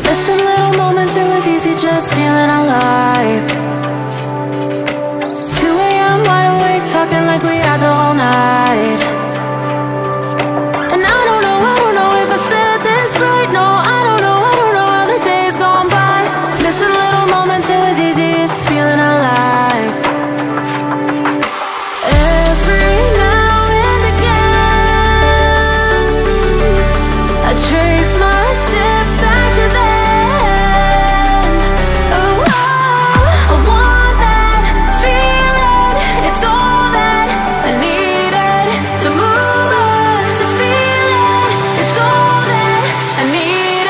Missing little moments, it was easy just feeling alive. 2 a.m. wide awake, talking like we had the whole night. And I don't know if I said this right. No, I don't know how the days gone by. Missing little moments, it was easy just feeling alive. Every now and again, I trace my steps back to then. Oh, I want that feeling. It's all that I needed to move on, to feel it. It's all that I needed.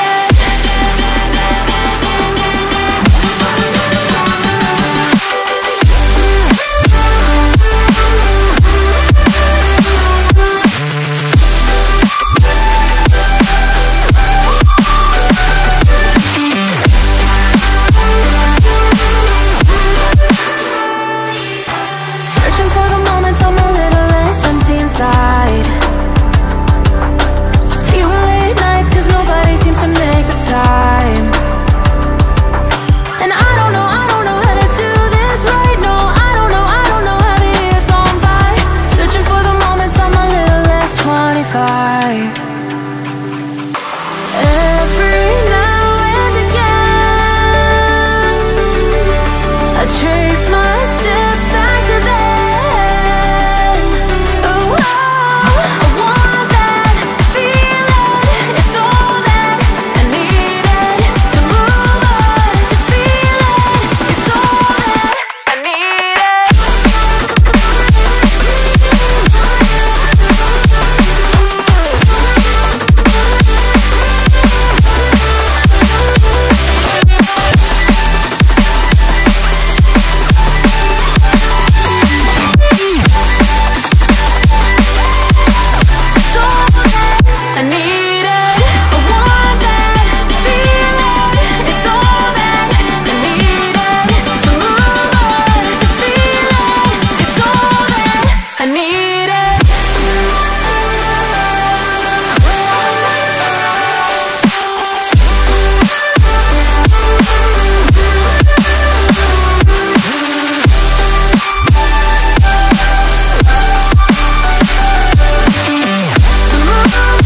Searching for the moments I'm a little less empty inside. Fewer late nights cause nobody seems to make the time. And I don't know how to do this right. No, I don't know how the years gone by. Searching for the moments I'm a little less 25. Every now and again, I trace my steps back to then. Oh, I want that feeling. It's all that I needed to move on, to feel it. It's all that I needed. It's all that I needed. I want that feeling. It's all that I needed to move on, to feel it. It's all that I needed. To move on,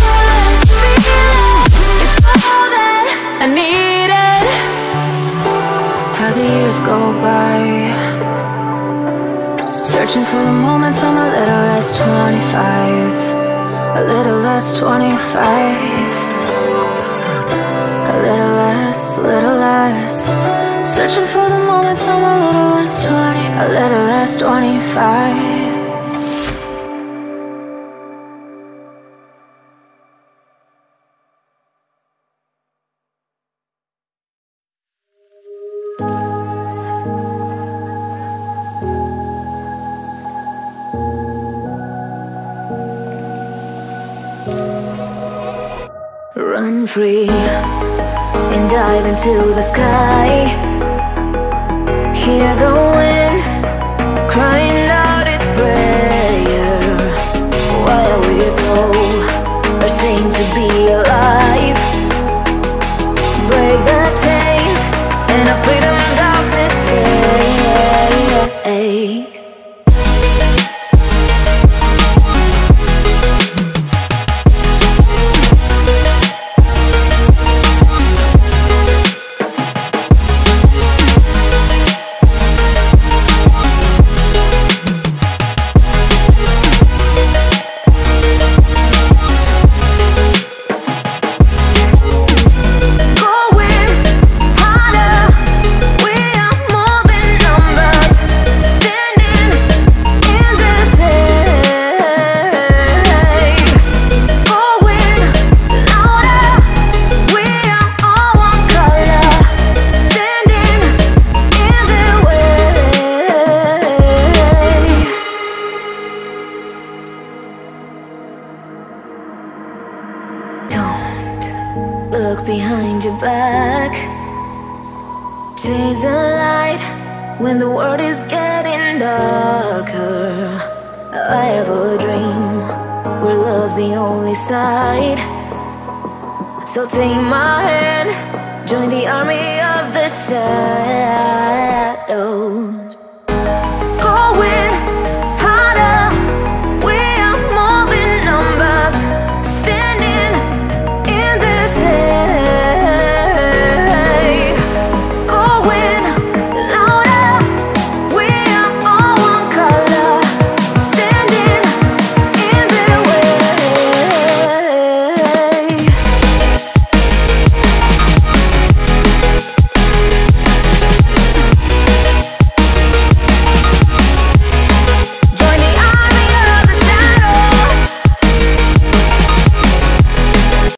to feel it. It's all that I needed. How the years go by, searching for the moments I'm a little less 25. A little less 25. A little less. Searching for the moments I'm a little less 20. A little less 25. Run free and dive into the sky. Hear the wind crying out its prayer. Why are we so ashamed to be alive? Break the chains and our freedom's ours to take. Look behind your back. Chase a light when the world is getting darker. I have a dream where love's the only side. So take my hand Join the army of the shadows.